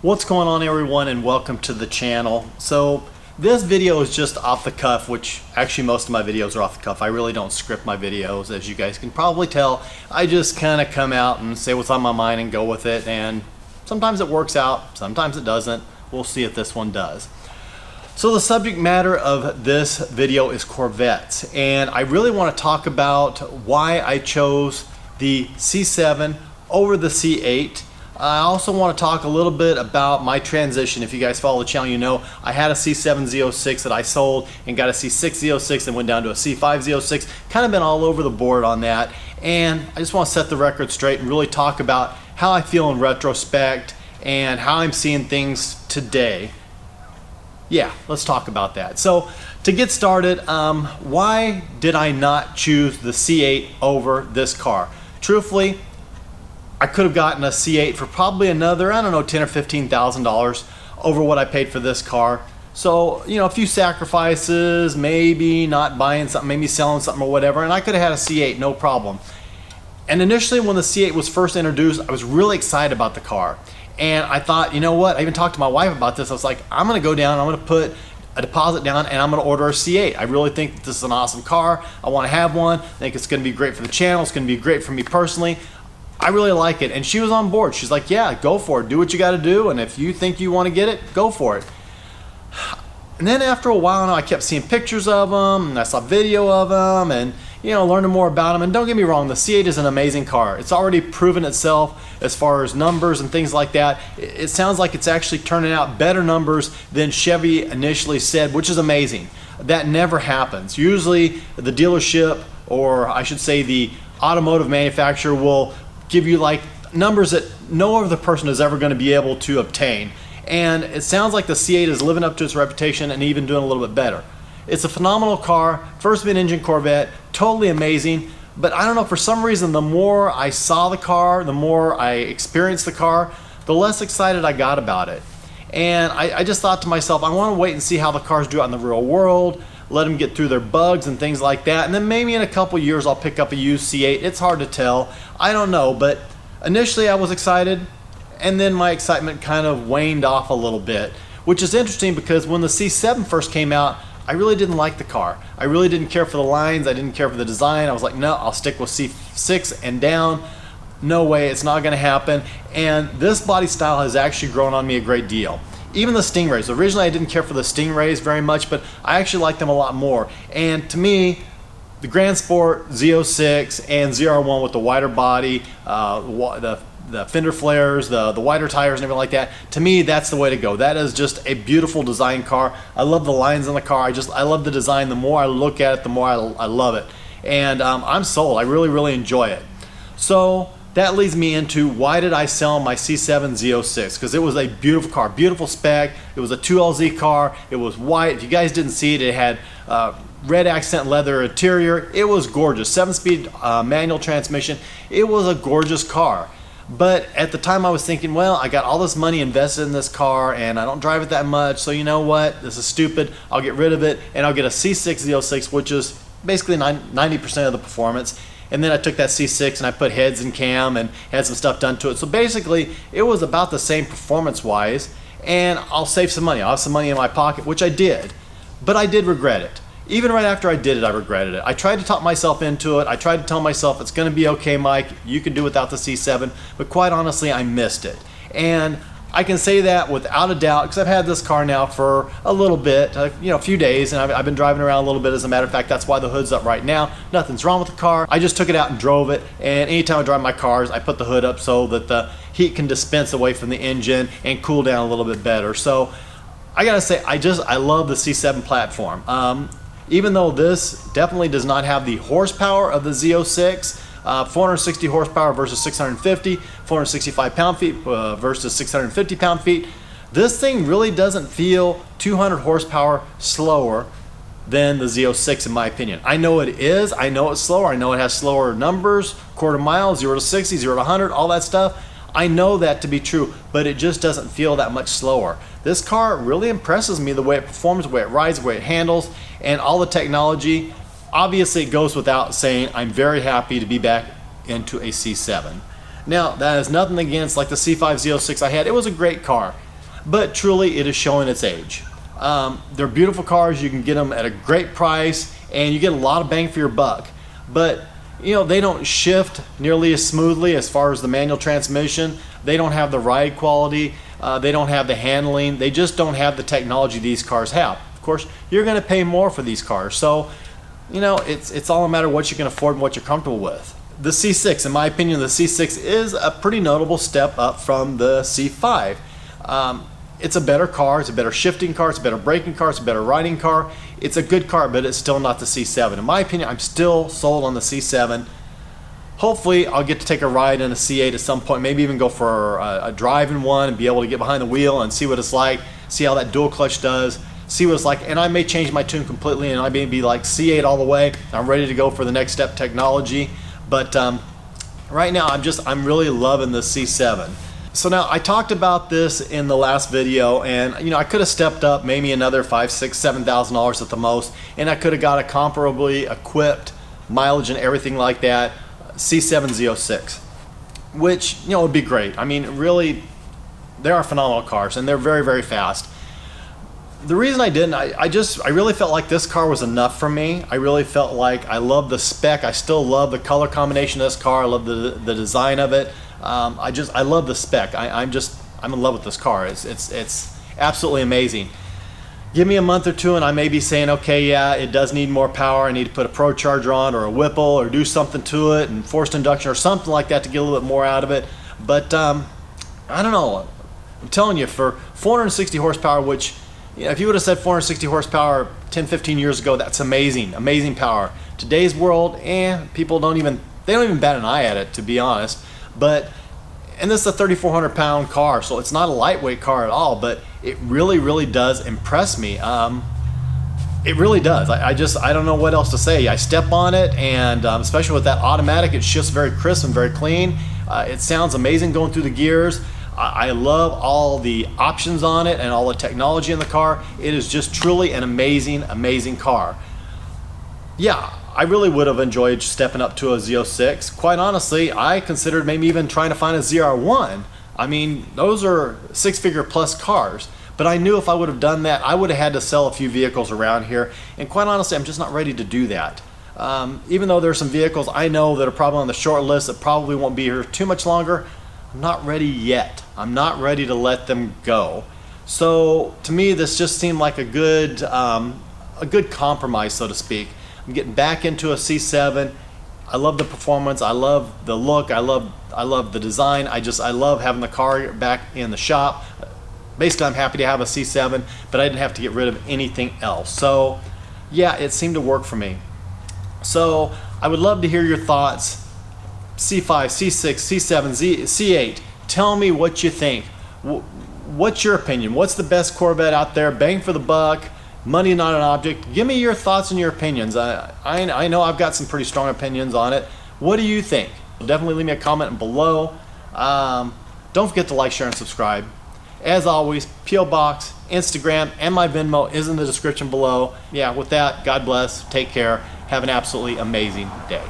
What's going on, everyone, and welcome to the channel. So this video is just off the cuff, which actually most of my videos are off the cuff. I really don't script my videos, as you guys can probably tell. I just kind of come out and say what's on my mind and go with it, and sometimes it works out, sometimes it doesn't. We'll see if this one does. So the subject matter of this video is Corvettes, and I really want to talk about why I chose the C7 over the C8. I also want to talk a little bit about my transition. If you guys follow the channel, you know I had a C7 Z06 that I sold and got a C6 Z06 and went down to a C5 Z06. Kind of been all over the board on that, and I just want to set the record straight and really talk about how I feel in retrospect and how I'm seeing things today. Yeah, let's talk about that. So to get started, why did I not choose the C8 over this car? Truthfully, I could have gotten a C8 for probably another, I don't know, $10,000 or $15,000 over what I paid for this car. So, you know, a few sacrifices, maybe not buying something, maybe selling something or whatever, and I could have had a C8, no problem. And initially when the C8 was first introduced, I was really excited about the car. And I thought, you know what, I even talked to my wife about this. I was like, I'm gonna go down, I'm gonna put a deposit down, and I'm gonna order a C8. I really think that this is an awesome car. I wanna have one. I think it's gonna be great for the channel. It's gonna be great for me personally. I really like it, and she was on board. She's like, yeah, go for it, do what you got to do, and if you think you want to get it, go for it. And then after a while now, I kept seeing pictures of them, and I saw video of them, and you know, learning more about them. And don't get me wrong, the C8 is an amazing car. It's already proven itself as far as numbers and things like that. It sounds like it's actually turning out better numbers than Chevy initially said, which is amazing. That never happens. Usually the dealership, or I should say the automotive manufacturer, will give you like numbers that no other person is ever going to be able to obtain. And it sounds like the C8 is living up to its reputation and even doing a little bit better. It's a phenomenal car, first mid-engine Corvette, totally amazing. But I don't know, for some reason, the more I saw the car, the more I experienced the car, the less excited I got about it. And I just thought to myself, I want to wait and see how the cars do out in the real world, let them get through their bugs and things like that, and then maybe in a couple years I'll pick up a used C8. It's hard to tell, I don't know, but initially I was excited, and then my excitement kind of waned off a little bit, which is interesting because when the C7 first came out, I really didn't like the car. I really didn't care for the lines, I didn't care for the design. I was like, no, I'll stick with C6 and down. No way, it's not gonna happen. And this body style has actually grown on me a great deal. Even the Stingrays. Originally I didn't care for the Stingrays very much, but I actually like them a lot more. And to me, the Grand Sport Z06 and ZR1 with the wider body, the fender flares, the wider tires and everything like that, to me that's the way to go. That is just a beautiful design car. I love the lines on the car. I love the design. The more I look at it, the more I love it. And I'm sold. I really enjoy it. So that leads me into why did I sell my C7 Z06? Because it was a beautiful car, beautiful spec. It was a 2LZ car. It was white. If you guys didn't see it, it had red accent leather interior. It was gorgeous. 7-speed manual transmission. It was a gorgeous car. But at the time I was thinking, well, I got all this money invested in this car and I don't drive it that much, so you know what? This is stupid. I'll get rid of it and I'll get a C6 Z06, which is basically 90% of the performance. And then I took that C6 and I put heads and cam and had some stuff done to it. So basically, it was about the same performance-wise, and I'll save some money. I'll have some money in my pocket, which I did. But I did regret it. Even right after I did it, I regretted it. I tried to talk myself into it. I tried to tell myself, it's gonna be okay, Mike. You can do without the C7. But quite honestly, I missed it. And I can say that without a doubt, because I've had this car now for a little bit, you know, a few days, and I've been driving around a little bit. As a matter of fact, that's why the hood's up right now. Nothing's wrong with the car. I just took it out and drove it, and anytime I drive my cars, I put the hood up so that the heat can dispense away from the engine and cool down a little bit better. So I gotta say, I love the C7 platform. Even though this definitely does not have the horsepower of the Z06, 460 horsepower versus 650, 465 pound-feet versus 650 pound-feet. This thing really doesn't feel 200 horsepower slower than the Z06 in my opinion. I know it is, I know it's slower, I know it has slower numbers, quarter mile, 0 to 60, 0 to 100, all that stuff. I know that to be true, but it just doesn't feel that much slower. This car really impresses me, the way it performs, the way it rides, the way it handles, and all the technology. Obviously, it goes without saying, I'm very happy to be back into a C7. Now, that is nothing against like the C5 Z06 I had. It was a great car. but truly it is showing its age. They're beautiful cars. You can get them at a great price and you get a lot of bang for your buck, but you know, they don't shift nearly as smoothly as far as the manual transmission. They don't have the ride quality. They don't have the handling. They just don't have the technology these cars have. Of course, you're going to pay more for these cars. So, you know, it's all a matter of what you can afford and what you're comfortable with. The C6, in my opinion, the C6 is a pretty notable step up from the C5. It's a better car. It's a better shifting car. It's a better braking car. It's a better riding car. It's a good car, but it's still not the C7. In my opinion, I'm still sold on the C7. Hopefully, I'll get to take a ride in a C8 at some point, maybe even go for a drive in one and be able to get behind the wheel and see what it's like, see how that dual clutch does, see what it's like, and I may change my tune completely and I may be like C8 all the way. I'm ready to go for the next step technology, but right now I'm really loving the C7. So now I talked about this in the last video, and you know, I could have stepped up maybe another $5,000, $6,000, $7,000 at the most, and I could have got a comparably equipped mileage and everything like that C7 Z06, which, you know, would be great. I mean, really, they are phenomenal cars and they're very, very fast. The reason I didn't, I really felt like this car was enough for me. I really felt like I love the spec. I still love the color combination of this car. I love the design of it. I love the spec. I'm in love with this car. It's absolutely amazing. Give me a month or two and I may be saying, okay, yeah, it does need more power. I need to put a Pro Charger on or a Whipple or do something to it and forced induction or something like that to get a little bit more out of it. But I don't know. I'm telling you, for 460 horsepower, which, you know, if you would have said 460 horsepower 10, 15 years ago, that's amazing, amazing power. Today's world, people don't even bat an eye at it, to be honest. And this is a 3,400 pound car, so it's not a lightweight car at all, but it really, really does impress me. It really does. I don't know what else to say. I step on it, and especially with that automatic, it shifts very crisp and very clean. It sounds amazing going through the gears. I love all the options on it and all the technology in the car. It is just truly an amazing, amazing car. Yeah, I really would have enjoyed stepping up to a Z06. Quite honestly, I considered maybe even trying to find a ZR1. I mean, those are six-figure plus cars. But I knew if I would have done that, I would have had to sell a few vehicles around here. And quite honestly, I'm just not ready to do that. Even though there's some vehicles I know that are probably on the short list that probably won't be here too much longer, I'm not ready yet. I'm not ready to let them go. So to me, this just seemed like a good compromise, so to speak. I'm getting back into a C7. I love the performance. I love the look. I love the design. I love having the car back in the shop. Basically, I'm happy to have a C7, but I didn't have to get rid of anything else. So yeah, it seemed to work for me. So I would love to hear your thoughts. C5, C6, C7, C8. Tell me what you think. What's your opinion? What's the best Corvette out there? Bang for the buck. Money not an object. Give me your thoughts and your opinions. I know I've got some pretty strong opinions on it. What do you think? Definitely leave me a comment below. Don't forget to like, share, and subscribe. As always, P.O. Box, Instagram, and my Venmo is in the description below. Yeah, with that, God bless. Take care. Have an absolutely amazing day.